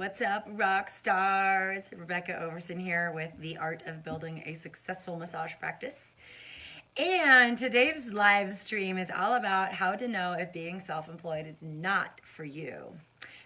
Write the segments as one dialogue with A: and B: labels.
A: What's up, rock stars? Rebecca Overson here with The Art of Building a Successful Massage Practice. And today's live stream is all about how to know if being self-employed is not for you.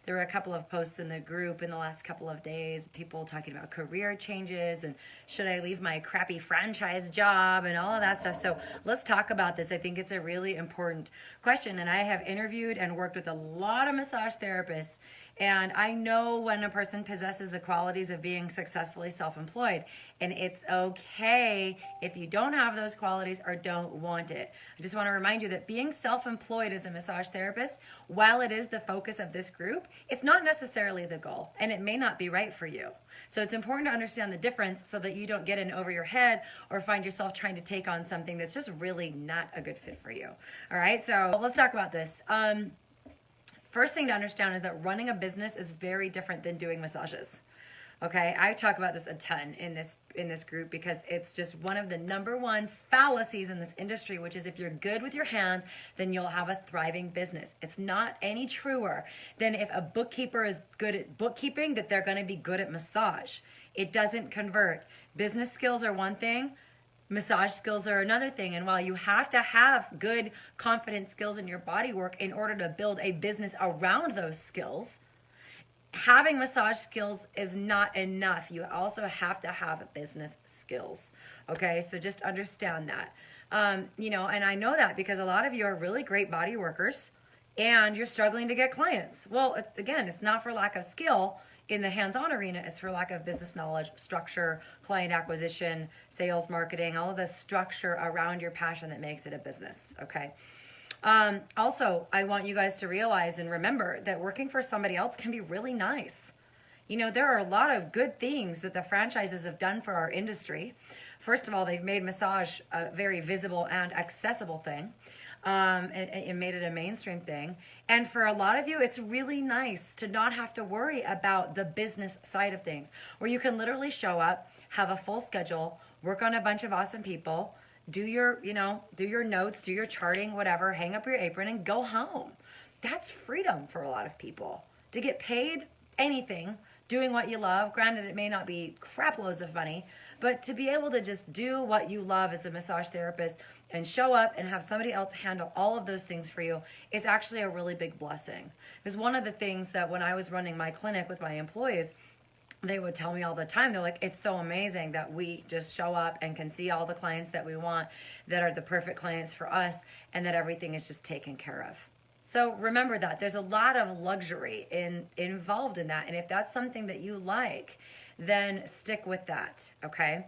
A: There were a couple of posts in the group in the last couple of days, people talking about career changes and should I leave my crappy franchise job and all of that stuff. So let's talk about this. I think it's a really important question. And I have interviewed and worked with a lot of massage therapists. And I know when a person possesses the qualities of being successfully self-employed, and it's okay if you don't have those qualities or don't want it. I just want to remind you that being self-employed as a massage therapist, while it is the focus of this group, it's not necessarily the goal, and it may not be right for you. So it's important to understand the difference so that you don't get in over your head or find yourself trying to take on something that's just really not a good fit for you. All right, so let's talk about this. First thing to understand is that running a business is very different than doing massages. Okay, I talk about this a ton in this group because it's just one of the number one fallacies in this industry, which is if you're good with your hands, then you'll have a thriving business. It's not any truer than if a bookkeeper is good at bookkeeping that they're going to be good at massage. It doesn't convert. Business skills are one thing. Massage skills are another thing. And while you have to have good, confident skills in your body work in order to build a business around those skills, having massage skills is not enough. You also have to have business skills. Okay, so just understand that. And I know that because a lot of you are really great body workers and you're struggling to get clients. Well, it's not for lack of skill in the hands-on arena, it's for lack of business knowledge, structure, client acquisition, sales, marketing, all of the structure around your passion that makes it a business, okay? Also, I want you guys to realize and remember that working for somebody else can be really nice. You know, there are a lot of good things that the franchises have done for our industry. First of all, they've made massage a very visible and accessible thing. And made it a mainstream thing. And for a lot of you, it's really nice to not have to worry about the business side of things, where you can literally show up, have a full schedule, work on a bunch of awesome people, do your notes, do your charting, whatever, hang up your apron and go home. That's freedom for a lot of people. To get paid anything, doing what you love. Granted, it may not be crap loads of money, but to be able to just do what you love as a massage therapist and show up and have somebody else handle all of those things for you is actually a really big blessing. Because one of the things that when I was running my clinic with my employees, they would tell me all the time, they're like, it's so amazing that we just show up and can see all the clients that we want that are the perfect clients for us and that everything is just taken care of. So remember that there's a lot of luxury involved in that. And if that's something that you like, then stick with that, okay?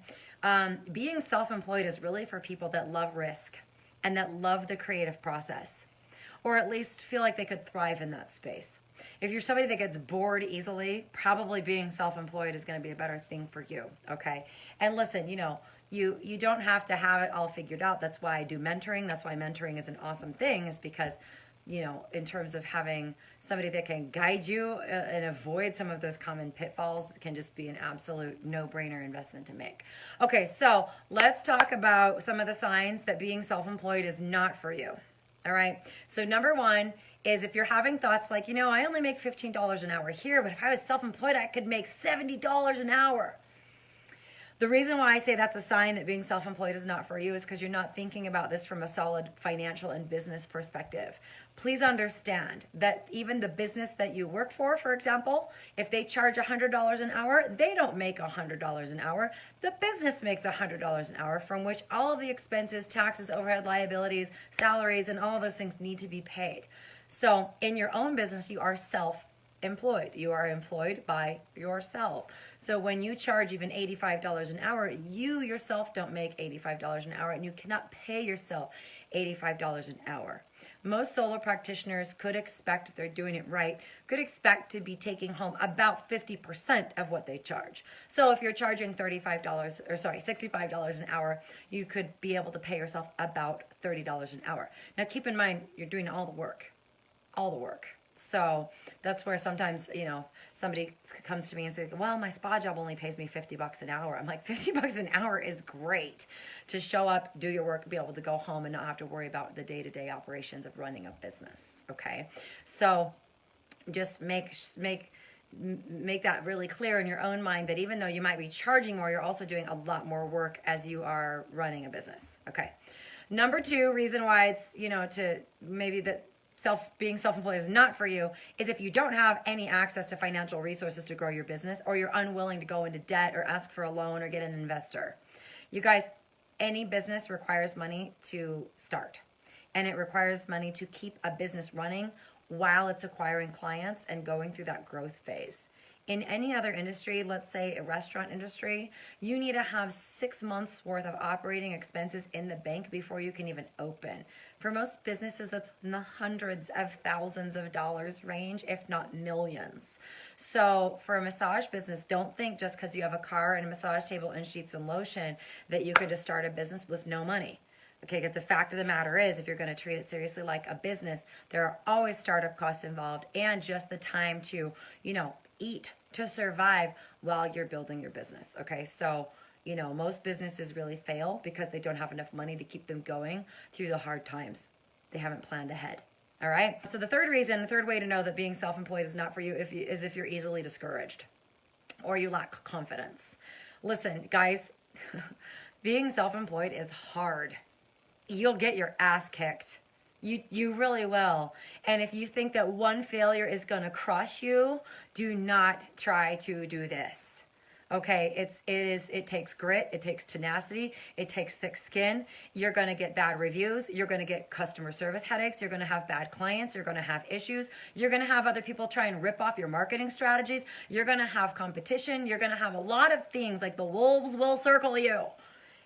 A: Being self-employed is really for people that love risk and that love the creative process, or at least feel like they could thrive in that space. If you're somebody that gets bored easily, probably being self-employed is going to be a better thing for you, okay? And listen, you don't have to have it all figured out. That's why I do mentoring. That's why mentoring is an awesome thing, is because in terms of having somebody that can guide you and avoid some of those common pitfalls, can just be an absolute no-brainer investment to make. Okay, so let's talk about some of the signs that being self-employed is not for you. All right, so number one is if you're having thoughts like, I only make $15 an hour here, but if I was self-employed, I could make $70 an hour. The reason why I say that's a sign that being self-employed is not for you is because you're not thinking about this from a solid financial and business perspective. Please understand that even the business that you work for example, if they charge $100 an hour, they don't make $100 an hour. The business makes $100 an hour, from which all of the expenses, taxes, overhead liabilities, salaries, and all of those things need to be paid. So in your own business, you are self-employed. You are employed by yourself. So when you charge even $85 an hour, you yourself don't make $85 an hour, and you cannot pay yourself $85 an hour. Most solo practitioners could expect, if they're doing it right, could expect to be taking home about 50% of what they charge. So if you're charging $65 an hour, you could be able to pay yourself about $30 an hour. Now keep in mind, you're doing all the work. So that's where sometimes, somebody comes to me and says, well, my spa job only pays me $50 an hour. I'm like, $50 an hour is great to show up, do your work, be able to go home and not have to worry about the day-to-day operations of running a business. Okay. So just make make that really clear in your own mind that even though you might be charging more, you're also doing a lot more work as you are running a business. Okay. Number two reason why it's, to maybe that being self-employed is not for you is if you don't have any access to financial resources to grow your business, or you're unwilling to go into debt or ask for a loan or get an investor. You guys, any business requires money to start, and it requires money to keep a business running while it's acquiring clients and going through that growth phase. In any other industry, let's say a restaurant industry, you need to have 6 months worth of operating expenses in the bank before you can even open. For most businesses, that's in the hundreds of thousands of dollars range, if not millions. So for a massage business, don't think just because you have a car and a massage table and sheets and lotion that you can just start a business with no money. Okay, because the fact of the matter is, if you're going to treat it seriously like a business, there are always startup costs involved and just the time to, eat to survive while you're building your business. Okay, so, most businesses really fail because they don't have enough money to keep them going through the hard times. They haven't planned ahead. All right, so the third way to know that being self-employed is not for you is if you're easily discouraged or you lack confidence. Listen, guys, being self-employed is hard. You'll get your ass kicked. You really will. And if you think that one failure is going to crush you, do not try to do this. Okay, it takes grit, it takes tenacity, it takes thick skin. You're going to get bad reviews, you're going to get customer service headaches, you're going to have bad clients, you're going to have issues, you're going to have other people try and rip off your marketing strategies, you're going to have competition, you're going to have a lot of things like the wolves will circle you.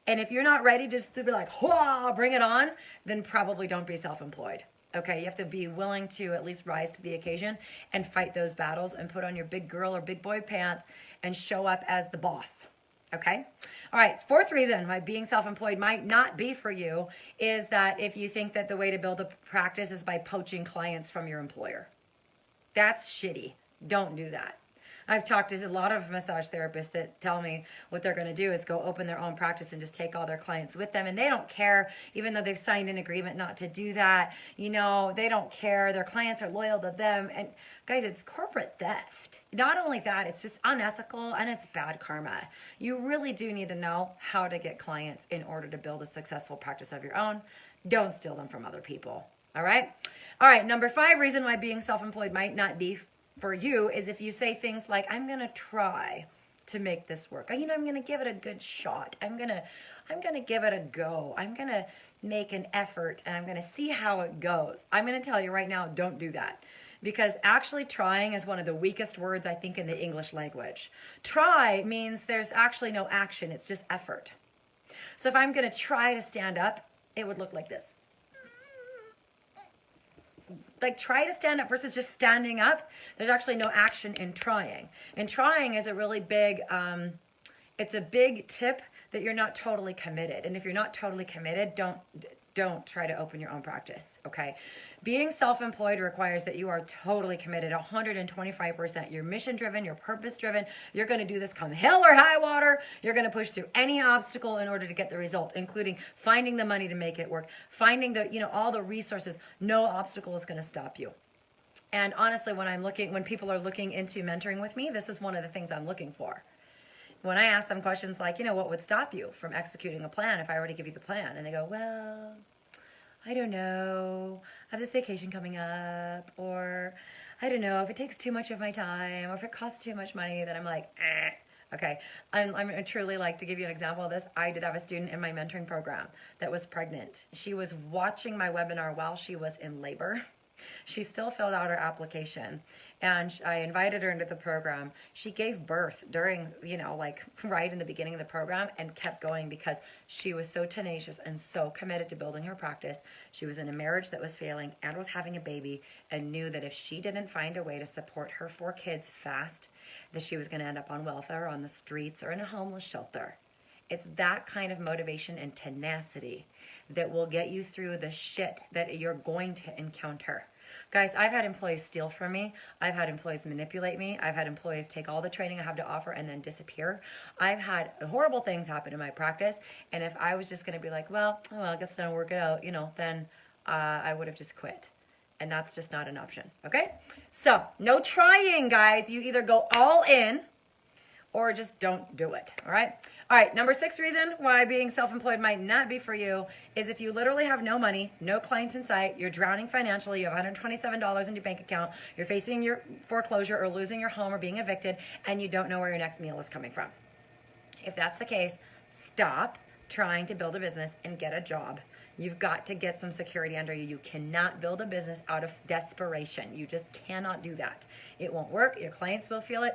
A: And if you're not ready just to be like, "Whoa, bring it on," then probably don't be self-employed. Okay, you have to be willing to at least rise to the occasion and fight those battles and put on your big girl or big boy pants and show up as the boss. Okay? All right, fourth reason why being self-employed might not be for you is that if you think that the way to build a practice is by poaching clients from your employer. That's shitty. Don't do that. I've talked to a lot of massage therapists that tell me what they're going to do is go open their own practice and just take all their clients with them. And they don't care, even though they've signed an agreement not to do that. They don't care. Their clients are loyal to them. And guys, it's corporate theft. Not only that, it's just unethical and it's bad karma. You really do need to know how to get clients in order to build a successful practice of your own. Don't steal them from other people. All right? All right, number 5 reason why being self-employed might not be for you is if you say things like, "I'm going to try to make this work. I'm going to give it a good shot. I'm going to give it a go. I'm going to make an effort and I'm going to see how it goes." I'm going to tell you right now, don't do that. Because actually trying is one of the weakest words I think in the English language. Try means there's actually no action. It's just effort. So if I'm going to try to stand up, it would look like this. Like, try to stand up versus just standing up. There's actually no action in trying. And trying is a really big, it's a big tip that you're not totally committed. And if you're not totally committed, don't try to open your own practice, okay? Being self-employed requires that you are totally committed, 125%. You're mission-driven, you're purpose-driven. You're going to do this come hell or high water. You're going to push through any obstacle in order to get the result, including finding the money to make it work, finding all the resources. No obstacle is going to stop you. And honestly, when people are looking into mentoring with me, this is one of the things I'm looking for. When I ask them questions like, what would stop you from executing a plan if I were to give you the plan? And they go, "Well, I don't know. I have this vacation coming up," or "I don't know if it takes too much of my time, or if it costs too much money." Then I'm like, Okay. I'm truly like, to give you an example of this, I did have a student in my mentoring program that was pregnant. She was watching my webinar while she was in labor. She still filled out her application, and I invited her into the program. She gave birth during, right in the beginning of the program, and kept going because she was so tenacious and so committed to building her practice. She was in a marriage that was failing and was having a baby, and knew that if she didn't find a way to support her 4 kids fast, that she was going to end up on welfare, on the streets, or in a homeless shelter. It's that kind of motivation and tenacity that will get you through the shit that you're going to encounter. Guys, I've had employees steal from me. I've had employees manipulate me. I've had employees take all the training I have to offer and then disappear. I've had horrible things happen in my practice. And if I was just going to be like, well, I guess I don't work it out, then I would have just quit. And that's just not an option, okay? So no trying, guys. You either go all in or just don't do it, all right? All right, number 6 reason why being self-employed might not be for you is if you literally have no money, no clients in sight, you're drowning financially, you have $127 in your bank account, you're facing your foreclosure or losing your home or being evicted, and you don't know where your next meal is coming from. If that's the case, stop trying to build a business and get a job. You've got to get some security under you. You cannot build a business out of desperation. You just cannot do that. It won't work. Your clients will feel it.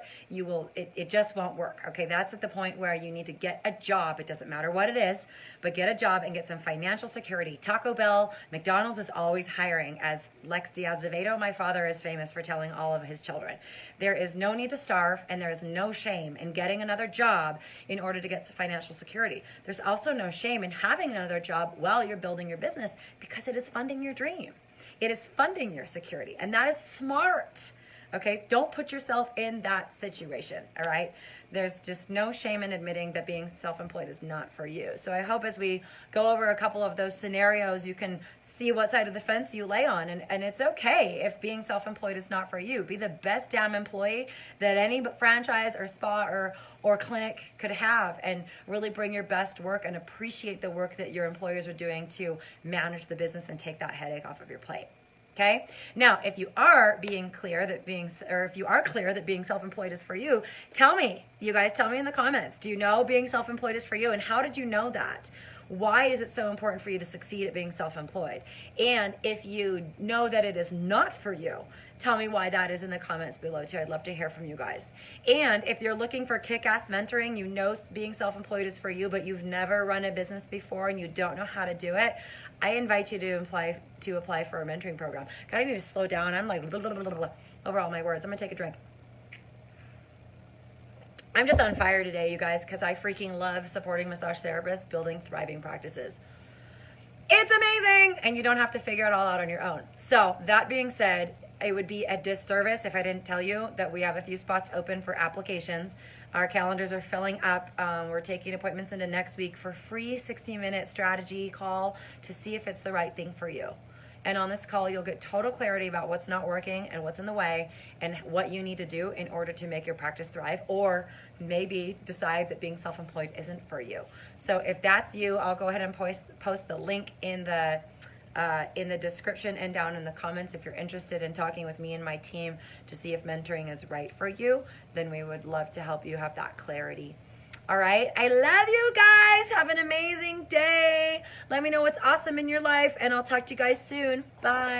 A: It just won't work. Okay, that's at the point where you need to get a job. It doesn't matter what it is, but get a job and get some financial security. Taco Bell, McDonald's is always hiring. As Lex Diaz-Zevedo, my father, is famous for telling all of his children. There is no need to starve, and there is no shame in getting another job in order to get some financial security. There's also no shame in having another job while you're building your business, because it is funding your dream. It is funding your security, and that is smart. Okay, don't put yourself in that situation, all right? There's just no shame in admitting that being self-employed is not for you. So I hope as we go over a couple of those scenarios, you can see what side of the fence you lay on. And it's okay if being self-employed is not for you. Be the best damn employee that any franchise or spa or clinic could have, and really bring your best work and appreciate the work that your employers are doing to manage the business and take that headache off of your plate. Okay. Now, if you are clear that being self-employed is for you, tell me. You guys, tell me in the comments. Do you know being self-employed is for you, and how did you know that? Why is it so important for you to succeed at being self-employed? And if you know that it is not for you, tell me why that is in the comments below too. I'd love to hear from you guys. And if you're looking for kick-ass mentoring, you know being self-employed is for you, but you've never run a business before and you don't know how to do it, I invite you to apply for a mentoring program. God, I need to slow down. I'm like over all my words. I'm gonna take a drink. I'm just on fire today, you guys, because I freaking love supporting massage therapists building thriving practices. It's amazing, and you don't have to figure it all out on your own. So that being said, it would be a disservice if I didn't tell you that we have a few spots open for applications. Our calendars are filling up. We're taking appointments into next week for free 60-minute strategy call to see if it's the right thing for you. And on this call, you'll get total clarity about what's not working and what's in the way and what you need to do in order to make your practice thrive, or maybe decide that being self-employed isn't for you. So if that's you, I'll go ahead and post the link in the description and down in the comments. If you're interested in talking with me and my team to see if mentoring is right for you, then we would love to help you have that clarity. All right. I love you guys. Have an amazing day. Let me know what's awesome in your life, and I'll talk to you guys soon. Bye.